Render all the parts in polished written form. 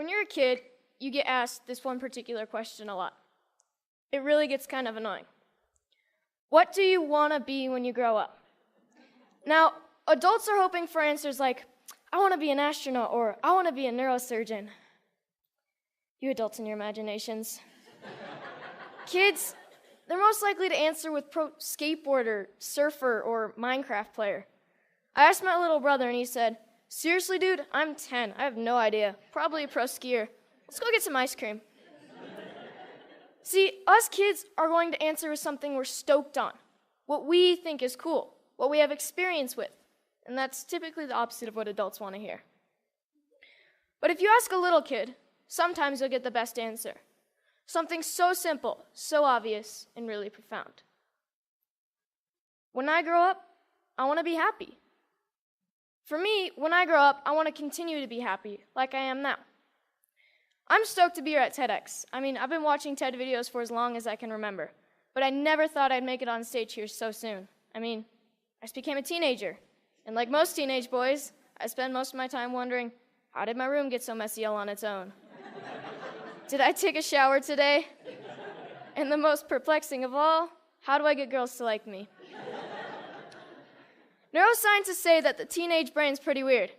When you're a kid, you get asked this one particular question a lot. It really gets kind of annoying. What do you want to be when you grow up? Now, adults are hoping for answers like, I want to be an astronaut, or I want to be a neurosurgeon. You adults and your imaginations. Kids, they're most likely to answer with pro skateboarder, surfer, or Minecraft player. I asked my little brother and he said, seriously, dude, I'm 10. I have no idea. Probably a pro skier. Let's go get some ice cream. See, us kids are going to answer with something we're stoked on, what we think is cool, what we have experience with. And that's typically the opposite of what adults want to hear. But if you ask a little kid, sometimes you'll get the best answer. Something so simple, so obvious, and really profound. When I grow up, I want to be happy. For me, when I grow up, I want to continue to be happy, like I am now. I'm stoked to be here at TEDx. I've been watching TED videos for as long as I can remember, but I never thought I'd make it on stage here so soon. I just became a teenager, and like most teenage boys, I spend most of my time wondering, how did my room get so messy all on its own? Did I take a shower today? And the most perplexing of all, how do I get girls to like me? Neuroscientists say that the teenage brain's pretty weird.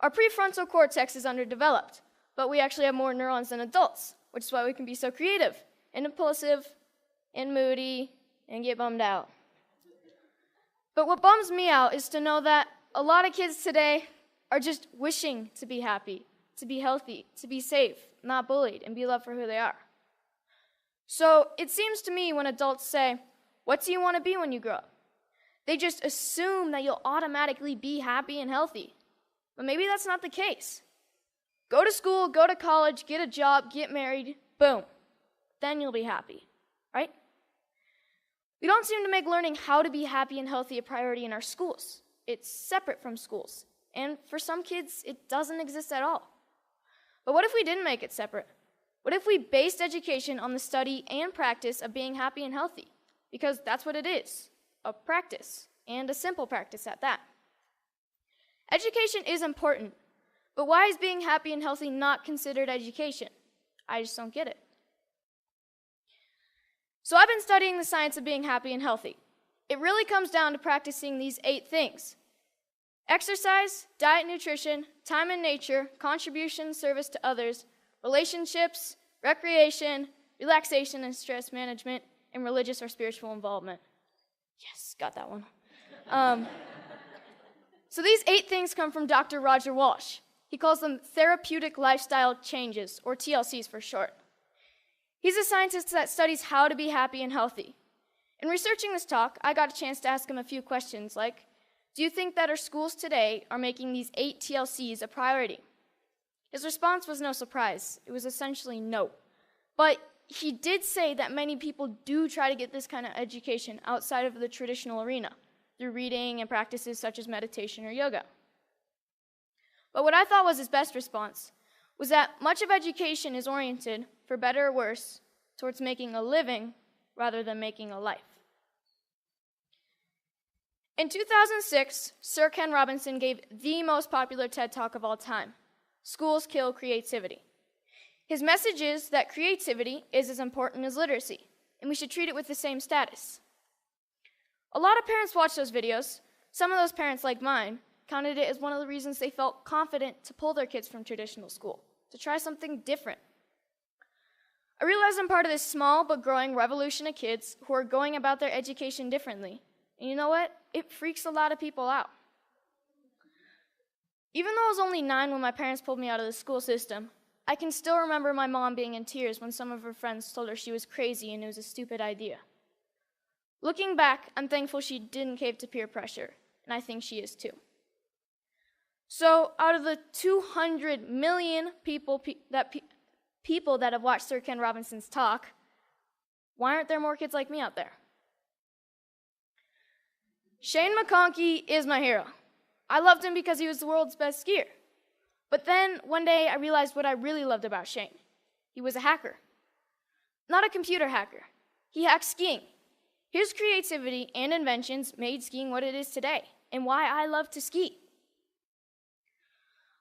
Our prefrontal cortex is underdeveloped, but we actually have more neurons than adults, which is why we can be so creative and impulsive and moody and get bummed out. But what bums me out is to know that a lot of kids today are just wishing to be happy, to be healthy, to be safe, not bullied, and be loved for who they are. So it seems to me when adults say, what do you want to be when you grow up? They just assume that you'll automatically be happy and healthy. But maybe that's not the case. Go to school, go to college, get a job, get married, boom. Then you'll be happy, right? We don't seem to make learning how to be happy and healthy a priority in our schools. It's separate from schools. And for some kids, it doesn't exist at all. But what if we didn't make it separate? What if we based education on the study and practice of being happy and healthy? Because that's what it is, a practice, and a simple practice at that. Education is important, but why is being happy and healthy not considered education? I just don't get it. So I've been studying the science of being happy and healthy. It really comes down to practicing these 8 things: exercise, diet, nutrition, time in nature, contribution, service to others, relationships, recreation, relaxation and stress management, and religious or spiritual involvement. Yes, got that one. So these 8 things come from Dr. Roger Walsh. He calls them therapeutic lifestyle changes, or TLCs for short. He's a scientist that studies how to be happy and healthy. In researching this talk, I got a chance to ask him a few questions like, do you think that our schools today are making these 8 TLCs a priority? His response was no surprise. It was essentially no. But he did say that many people do try to get this kind of education outside of the traditional arena, through reading and practices such as meditation or yoga. But what I thought was his best response was that much of education is oriented, for better or worse, towards making a living rather than making a life. In 2006, Sir Ken Robinson gave the most popular TED Talk of all time, Schools Kill Creativity. His message is that creativity is as important as literacy, and we should treat it with the same status. A lot of parents watch those videos. Some of those parents, like mine, counted it as one of the reasons they felt confident to pull their kids from traditional school, to try something different. I realize I'm part of this small but growing revolution of kids who are going about their education differently. And you know what? It freaks a lot of people out. Even though I was only 9 when my parents pulled me out of the school system, I can still remember my mom being in tears when some of her friends told her she was crazy and it was a stupid idea. Looking back, I'm thankful she didn't cave to peer pressure, and I think she is too. So out of the 200 million people that have watched Sir Ken Robinson's talk, why aren't there more kids like me out there? Shane McConkey is my hero. I loved him because he was the world's best skier. But then one day I realized what I really loved about Shane. He was a hacker. Not a computer hacker. He hacked skiing. His creativity and inventions made skiing what it is today, and why I love to ski.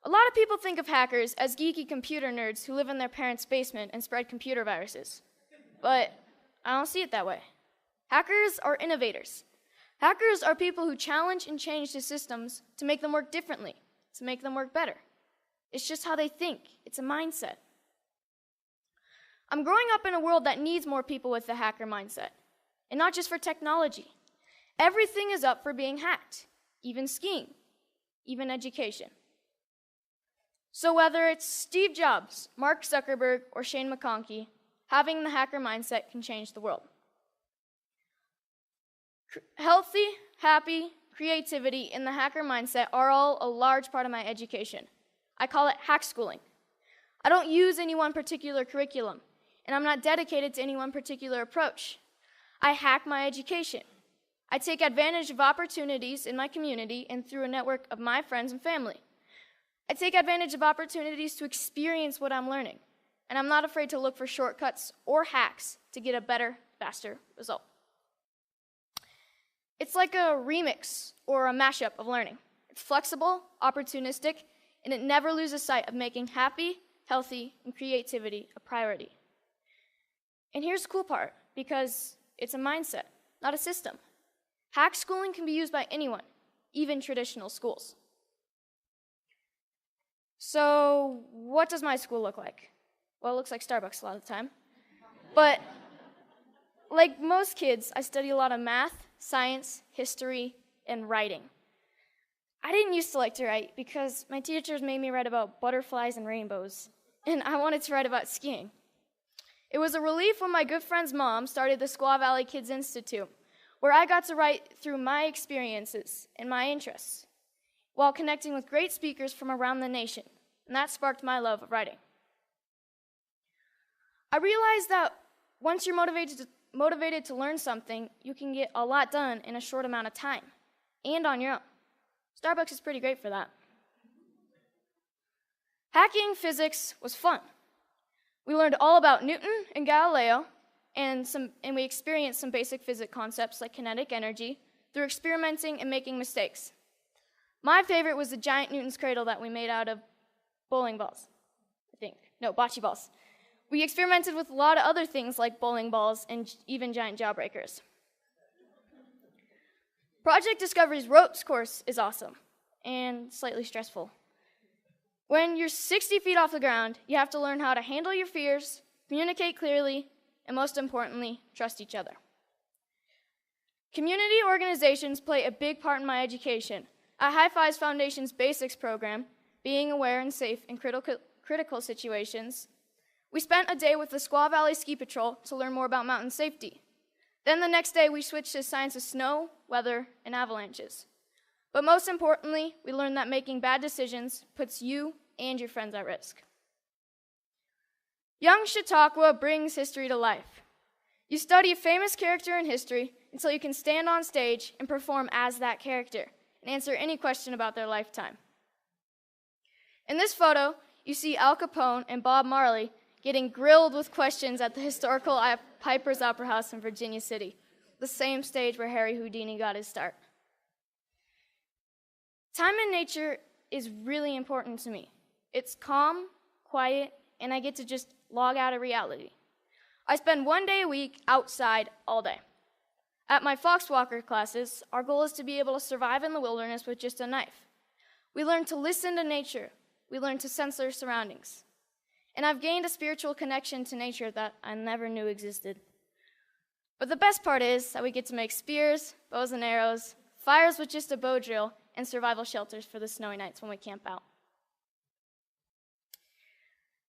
A lot of people think of hackers as geeky computer nerds who live in their parents' basement and spread computer viruses. But I don't see it that way. Hackers are innovators. Hackers are people who challenge and change the systems to make them work differently, to make them work better. It's just how they think. It's a mindset. I'm growing up in a world that needs more people with the hacker mindset, and not just for technology. Everything is up for being hacked, even skiing, even education. So whether it's Steve Jobs, Mark Zuckerberg, or Shane McConkey, having the hacker mindset can change the world. Healthy, happy, creativity, and the hacker mindset are all a large part of my education. I call it hack schooling. I don't use any one particular curriculum, and I'm not dedicated to any one particular approach. I hack my education. I take advantage of opportunities in my community and through a network of my friends and family. I take advantage of opportunities to experience what I'm learning, and I'm not afraid to look for shortcuts or hacks to get a better, faster result. It's like a remix or a mashup of learning. It's flexible, opportunistic, and it never loses sight of making happy, healthy, and creativity a priority. And here's the cool part, because it's a mindset, not a system. Hack schooling can be used by anyone, even traditional schools. So what does my school look like? Well, it looks like Starbucks a lot of the time. But like most kids, I study a lot of math, science, history, and writing. I didn't used to like to write because my teachers made me write about butterflies and rainbows, and I wanted to write about skiing. It was a relief when my good friend's mom started the Squaw Valley Kids Institute, where I got to write through my experiences and my interests, while connecting with great speakers from around the nation, and that sparked my love of writing. I realized that once you're motivated to learn something, you can get a lot done in a short amount of time, and on your own. Starbucks is pretty great for that. Hacking physics was fun. We learned all about Newton and Galileo, and we experienced some basic physics concepts like kinetic energy through experimenting and making mistakes. My favorite was the giant Newton's cradle that we made out of bowling balls, I think. No, bocce balls. We experimented with a lot of other things like bowling balls and even giant jawbreakers. Project Discovery's ropes course is awesome and slightly stressful. When you're 60 feet off the ground, you have to learn how to handle your fears, communicate clearly, and most importantly, trust each other. Community organizations play a big part in my education. At High Fives Foundation's Basics program, being aware and safe in critical situations, we spent a day with the Squaw Valley Ski Patrol to learn more about mountain safety. Then the next day, we switched to science of snow, weather, and avalanches. But most importantly, we learned that making bad decisions puts you and your friends at risk. Young Chautauqua brings history to life. You study a famous character in history until you can stand on stage and perform as that character and answer any question about their lifetime. In this photo, you see Al Capone and Bob Marley getting grilled with questions at the historical Piper's Opera House in Virginia City, the same stage where Harry Houdini got his start. Time in nature is really important to me. It's calm, quiet, and I get to just log out of reality. I spend 1 day a week outside all day. At my Foxwalker classes, our goal is to be able to survive in the wilderness with just a knife. We learn to listen to nature. We learn to sense our surroundings. And I've gained a spiritual connection to nature that I never knew existed. But the best part is that we get to make spears, bows and arrows, fires with just a bow drill, and survival shelters for the snowy nights when we camp out.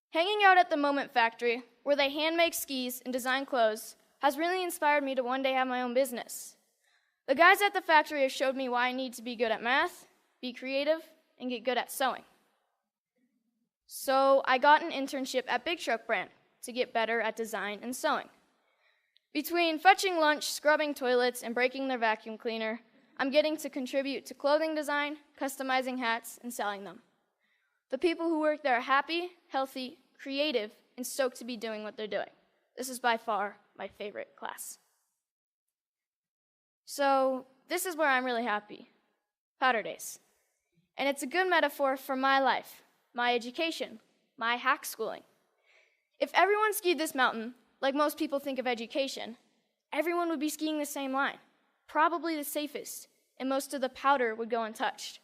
Hanging out at the Moment Factory, where they hand make skis and design clothes, has really inspired me to one day have my own business. The guys at the factory have showed me why I need to be good at math, be creative, and get good at sewing. So I got an internship at Big Truck Brand to get better at design and sewing. Between fetching lunch, scrubbing toilets, and breaking their vacuum cleaner, I'm getting to contribute to clothing design, customizing hats, and selling them. The people who work there are happy, healthy, creative, and stoked to be doing what they're doing. This is by far my favorite class. So this is where I'm really happy. Powder days. And it's a good metaphor for my life, my education, my hack schooling. If everyone skied this mountain, like most people think of education, everyone would be skiing the same line, probably the safest, and most of the powder would go untouched.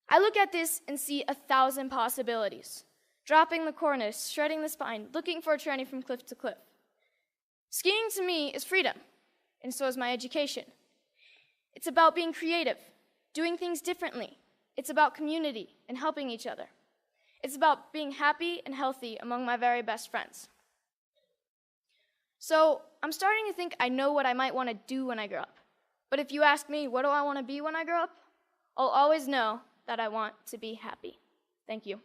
I look at this and see 1,000 possibilities. Dropping the cornice, shredding the spine, looking for a tranny from cliff to cliff. Skiing to me is freedom, and so is my education. It's about being creative, doing things differently. It's about community and helping each other. It's about being happy and healthy among my very best friends. So I'm starting to think I know what I might want to do when I grow up. But if you ask me, what do I want to be when I grow up? I'll always know that I want to be happy. Thank you.